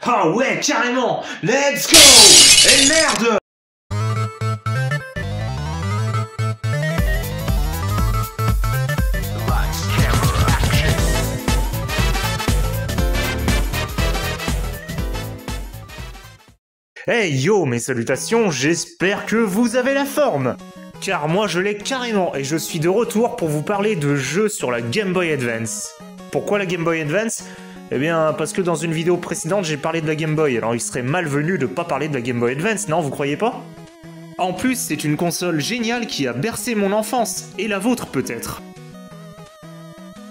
Ah ouais, carrément. Let's go. Et merde. Hey yo, mes salutations, j'espère que vous avez la forme. Car moi je l'ai carrément et je suis de retour pour vous parler de jeux sur la Game Boy Advance. Pourquoi la Game Boy Advance ? Eh bien parce que dans une vidéo précédente j'ai parlé de la Game Boy, alors il serait malvenu de pas parler de la Game Boy Advance, non vous croyez pas ? En plus c'est une console géniale qui a bercé mon enfance, et la vôtre peut-être.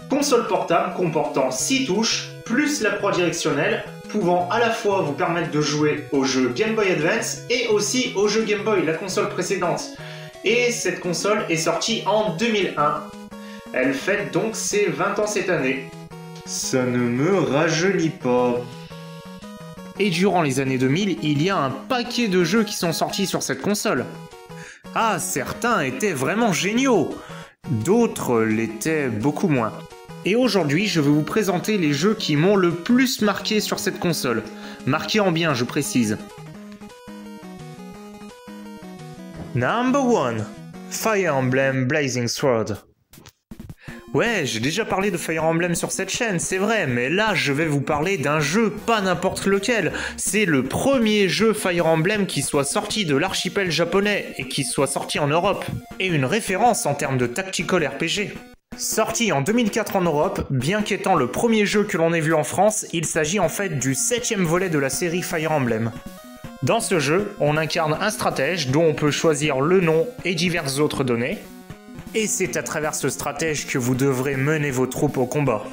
Console portable comportant 6 touches, plus la proie directionnelle, pouvant à la fois vous permettre de jouer au jeu Game Boy Advance et aussi au jeu Game Boy, la console précédente. Et cette console est sortie en 2001. Elle fête donc ses 20 ans cette année. Ça ne me rajeunit pas. Et durant les années 2000, il y a un paquet de jeux qui sont sortis sur cette console. Ah, certains étaient vraiment géniaux, d'autres l'étaient beaucoup moins. Et aujourd'hui, je vais vous présenter les jeux qui m'ont le plus marqué sur cette console. Marqué en bien, je précise. Number 1. Fire Emblem Blazing Sword. Ouais, j'ai déjà parlé de Fire Emblem sur cette chaîne, c'est vrai, mais là je vais vous parler d'un jeu, pas n'importe lequel. C'est le premier jeu Fire Emblem qui soit sorti de l'archipel japonais et qui soit sorti en Europe. Et une référence en termes de tactical RPG. Sorti en 2004 en Europe, bien qu'étant le premier jeu que l'on ait vu en France, il s'agit en fait du 7e volet de la série Fire Emblem. Dans ce jeu, on incarne un stratège dont on peut choisir le nom et diverses autres données. Et c'est à travers ce stratège que vous devrez mener vos troupes au combat.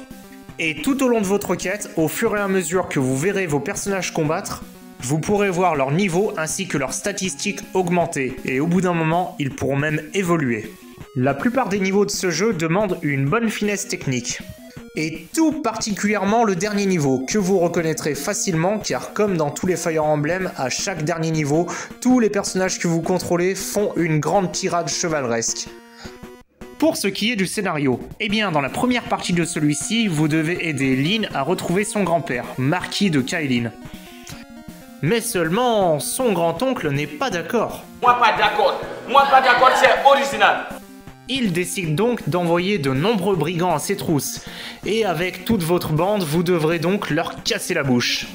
Et tout au long de votre quête, au fur et à mesure que vous verrez vos personnages combattre, vous pourrez voir leur niveau ainsi que leurs statistiques augmenter, et au bout d'un moment, ils pourront même évoluer. La plupart des niveaux de ce jeu demandent une bonne finesse technique. Et tout particulièrement le dernier niveau, que vous reconnaîtrez facilement car comme dans tous les Fire Emblem, à chaque dernier niveau, tous les personnages que vous contrôlez font une grande tirade chevaleresque. Pour ce qui est du scénario, eh bien dans la première partie de celui-ci, vous devez aider Lyn à retrouver son grand-père, Marquis de Kaelin. Mais seulement, son grand-oncle n'est pas d'accord. Moi pas d'accord, c'est original. Il décide donc d'envoyer de nombreux brigands à ses trousses, et avec toute votre bande, vous devrez donc leur casser la bouche.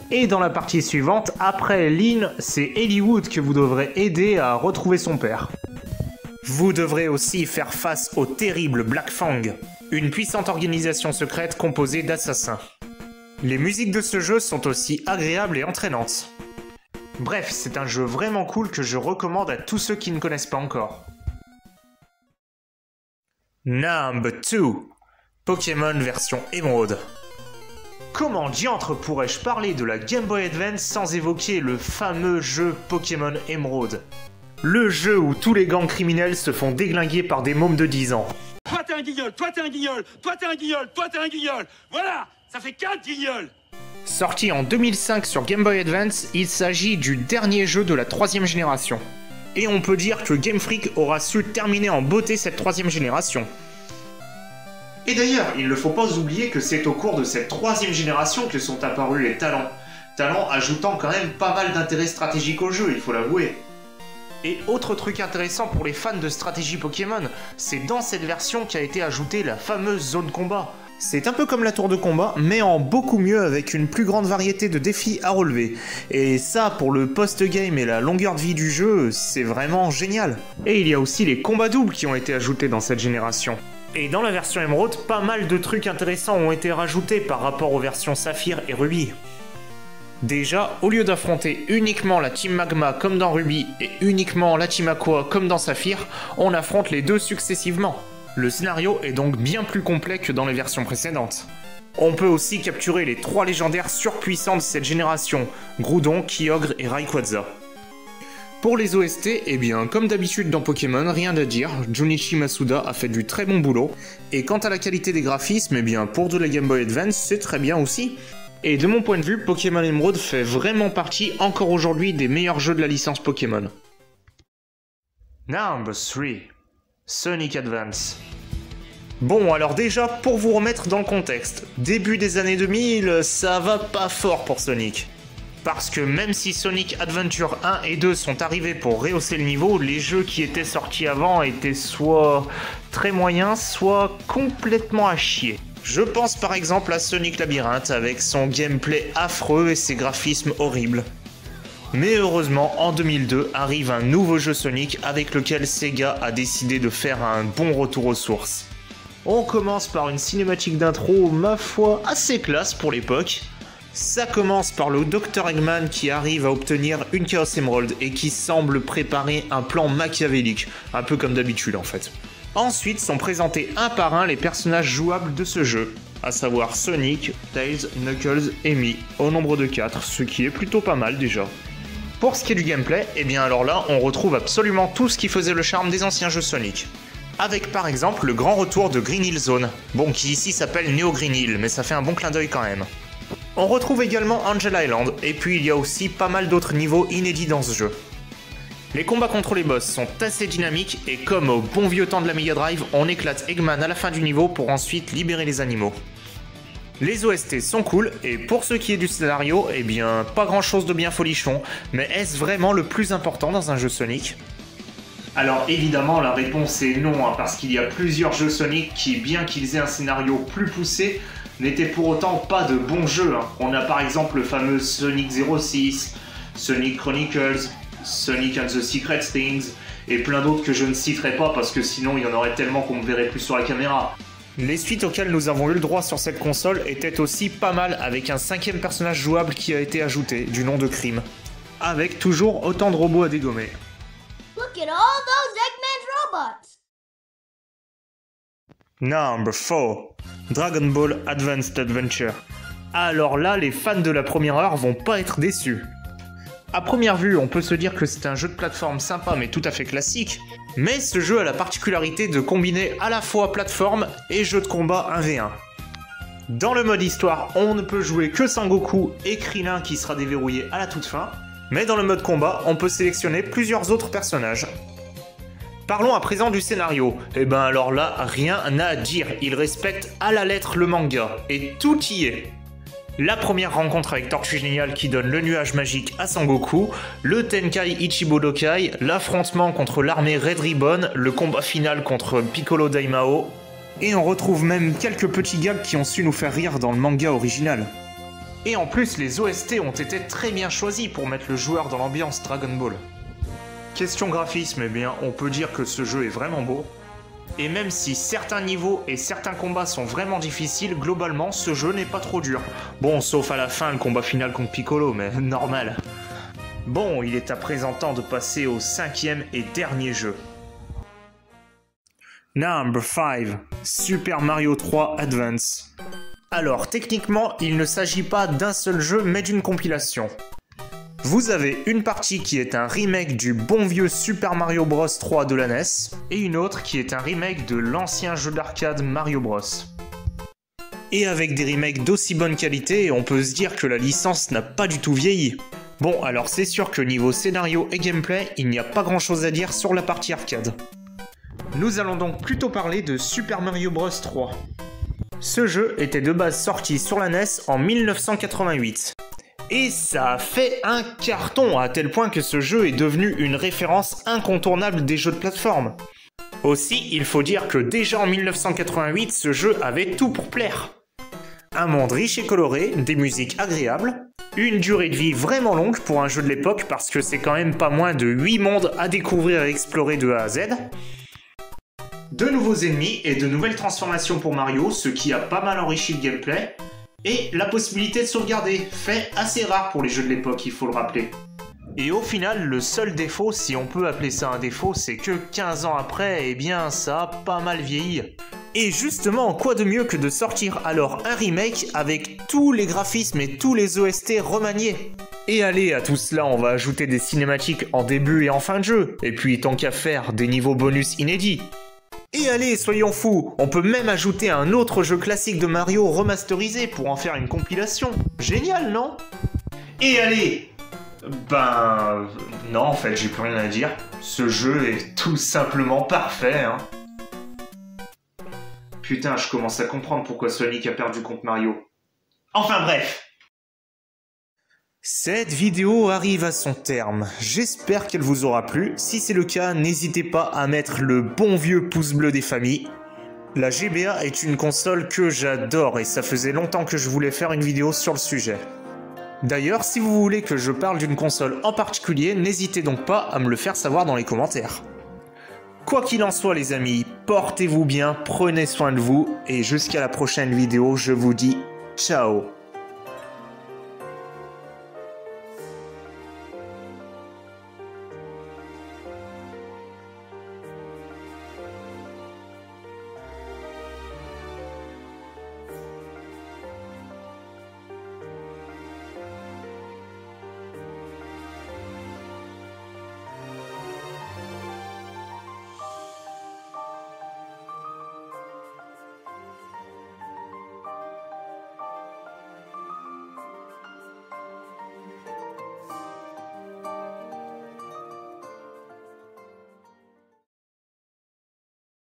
Et dans la partie suivante, après Lyn, c'est Eliwood que vous devrez aider à retrouver son père. Vous devrez aussi faire face au terrible Black Fang, une puissante organisation secrète composée d'assassins. Les musiques de ce jeu sont aussi agréables et entraînantes. Bref, c'est un jeu vraiment cool que je recommande à tous ceux qui ne connaissent pas encore. Number 2. Pokémon version Emerald. Comment diantre pourrais-je parler de la Game Boy Advance sans évoquer le fameux jeu Pokémon Emerald ? Le jeu où tous les gangs criminels se font déglinguer par des mômes de 10 ans. Toi t'es un guignol, toi t'es un guignol, toi t'es un guignol, toi t'es un guignol. Voilà, ça fait 4 guignols. Sorti en 2005 sur Game Boy Advance, il s'agit du dernier jeu de la 3e génération. Et on peut dire que Game Freak aura su terminer en beauté cette 3e génération. Et d'ailleurs, il ne faut pas oublier que c'est au cours de cette 3e génération que sont apparus les talents. Talents ajoutant quand même pas mal d'intérêt stratégique au jeu, il faut l'avouer. Et autre truc intéressant pour les fans de stratégie Pokémon, c'est dans cette version qu'a été ajoutée la fameuse zone combat. C'est un peu comme la tour de combat, mais en beaucoup mieux avec une plus grande variété de défis à relever. Et ça, pour le post-game et la longueur de vie du jeu, c'est vraiment génial. Et il y a aussi les combats doubles qui ont été ajoutés dans cette génération. Et dans la version Emerald, pas mal de trucs intéressants ont été rajoutés par rapport aux versions Saphir et Ruby. Déjà, au lieu d'affronter uniquement la Team Magma comme dans Ruby et uniquement la Team Aqua comme dans Saphir, on affronte les deux successivement. Le scénario est donc bien plus complet que dans les versions précédentes. On peut aussi capturer les 3 légendaires surpuissants de cette génération, Groudon, Kyogre et Rayquaza. Pour les OST, eh bien, comme d'habitude dans Pokémon, rien à dire, Junichi Masuda a fait du très bon boulot. Et quant à la qualité des graphismes, eh bien, pour de la Game Boy Advance, c'est très bien aussi. Et de mon point de vue, Pokémon Emerald fait vraiment partie, encore aujourd'hui, des meilleurs jeux de la licence Pokémon. Number 3. Sonic Advance. Bon, alors déjà, pour vous remettre dans le contexte, début des années 2000, ça va pas fort pour Sonic. Parce que même si Sonic Adventure 1 et 2 sont arrivés pour rehausser le niveau, les jeux qui étaient sortis avant étaient soit très moyens, soit complètement à chier. Je pense par exemple à Sonic Labyrinth avec son gameplay affreux et ses graphismes horribles. Mais heureusement, en 2002 arrive un nouveau jeu Sonic avec lequel Sega a décidé de faire un bon retour aux sources. On commence par une cinématique d'intro, ma foi, assez classe pour l'époque. Ça commence par le Dr Eggman qui arrive à obtenir une Chaos Emerald et qui semble préparer un plan machiavélique, un peu comme d'habitude en fait. Ensuite sont présentés un par un les personnages jouables de ce jeu, à savoir Sonic, Tails, Knuckles et Mii, au nombre de 4, ce qui est plutôt pas mal déjà. Pour ce qui est du gameplay, et bien alors là on retrouve absolument tout ce qui faisait le charme des anciens jeux Sonic. Avec par exemple le grand retour de Green Hill Zone, bon qui ici s'appelle Neo Green Hill, mais ça fait un bon clin d'œil quand même. On retrouve également Angel Island, et puis il y a aussi pas mal d'autres niveaux inédits dans ce jeu. Les combats contre les boss sont assez dynamiques, et comme au bon vieux temps de la Mega Drive, on éclate Eggman à la fin du niveau pour ensuite libérer les animaux. Les OST sont cool, et pour ce qui est du scénario, eh bien pas grand chose de bien folichon, mais est-ce vraiment le plus important dans un jeu Sonic ? Alors évidemment la réponse est non, parce qu'il y a plusieurs jeux Sonic qui, bien qu'ils aient un scénario plus poussé, n'étaient pour autant pas de bons jeux. On a par exemple le fameux Sonic 06, Sonic Chronicles, Sonic and the Secret Things, et plein d'autres que je ne citerai pas parce que sinon il y en aurait tellement qu'on ne verrait plus sur la caméra. Les suites auxquelles nous avons eu le droit sur cette console étaient aussi pas mal, avec un 5e personnage jouable qui a été ajouté, du nom de Crime. Avec toujours autant de robots à dégommer. Look at all those Eggman robots! Number 4. Dragon Ball Advanced Adventure. Alors là, les fans de la première heure vont pas être déçus. À première vue, on peut se dire que c'est un jeu de plateforme sympa mais tout à fait classique, mais ce jeu a la particularité de combiner à la fois plateforme et jeu de combat 1v1. Dans le mode histoire, on ne peut jouer que Sangoku et Krillin qui sera déverrouillé à la toute fin, mais dans le mode combat, on peut sélectionner plusieurs autres personnages. Parlons à présent du scénario. Et ben alors là, rien à dire, il respecte à la lettre le manga, et tout y est. La première rencontre avec Tortue Géniale qui donne le nuage magique à Sangoku, le Tenkai Ichibo Dokai, l'affrontement contre l'armée Red Ribbon, le combat final contre Piccolo Daimao, et on retrouve même quelques petits gags qui ont su nous faire rire dans le manga original. Et en plus, les OST ont été très bien choisis pour mettre le joueur dans l'ambiance Dragon Ball. Question graphisme, eh bien, on peut dire que ce jeu est vraiment beau. Et même si certains niveaux et certains combats sont vraiment difficiles, globalement, ce jeu n'est pas trop dur. Bon, sauf à la fin, le combat final contre Piccolo, mais normal. Bon, il est à présent temps de passer au 5e et dernier jeu. Number 5. Super Mario 3 Advance. Alors, techniquement, il ne s'agit pas d'un seul jeu, mais d'une compilation. Vous avez une partie qui est un remake du bon vieux Super Mario Bros 3 de la NES, et une autre qui est un remake de l'ancien jeu d'arcade Mario Bros. Et avec des remakes d'aussi bonne qualité, on peut se dire que la licence n'a pas du tout vieilli. Bon, alors c'est sûr que niveau scénario et gameplay, il n'y a pas grand chose à dire sur la partie arcade. Nous allons donc plutôt parler de Super Mario Bros 3. Ce jeu était de base sorti sur la NES en 1988. Et ça a fait un carton, à tel point que ce jeu est devenu une référence incontournable des jeux de plateforme. Aussi, il faut dire que déjà en 1988, ce jeu avait tout pour plaire. Un monde riche et coloré, des musiques agréables, une durée de vie vraiment longue pour un jeu de l'époque parce que c'est quand même pas moins de 8 mondes à découvrir et explorer de A à Z, de nouveaux ennemis et de nouvelles transformations pour Mario, ce qui a pas mal enrichi le gameplay, et la possibilité de sauvegarder, fait assez rare pour les jeux de l'époque, il faut le rappeler. Et au final, le seul défaut, si on peut appeler ça un défaut, c'est que 15 ans après, eh bien ça a pas mal vieilli. Et justement, quoi de mieux que de sortir alors un remake avec tous les graphismes et tous les OST remaniés. Et allez, à tout cela, on va ajouter des cinématiques en début et en fin de jeu, et puis tant qu'à faire, des niveaux bonus inédits. Et allez, soyons fous, on peut même ajouter un autre jeu classique de Mario remasterisé pour en faire une compilation. Génial, non? Et allez! Ben... non, en fait, j'ai plus rien à dire. Ce jeu est tout simplement parfait, hein. Putain, je commence à comprendre pourquoi Sonic a perdu contre Mario. Enfin bref. Cette vidéo arrive à son terme. J'espère qu'elle vous aura plu. Si c'est le cas, n'hésitez pas à mettre le bon vieux pouce bleu des familles. La GBA est une console que j'adore et ça faisait longtemps que je voulais faire une vidéo sur le sujet. D'ailleurs, si vous voulez que je parle d'une console en particulier, n'hésitez donc pas à me le faire savoir dans les commentaires. Quoi qu'il en soit les amis, portez-vous bien, prenez soin de vous et jusqu'à la prochaine vidéo, je vous dis ciao.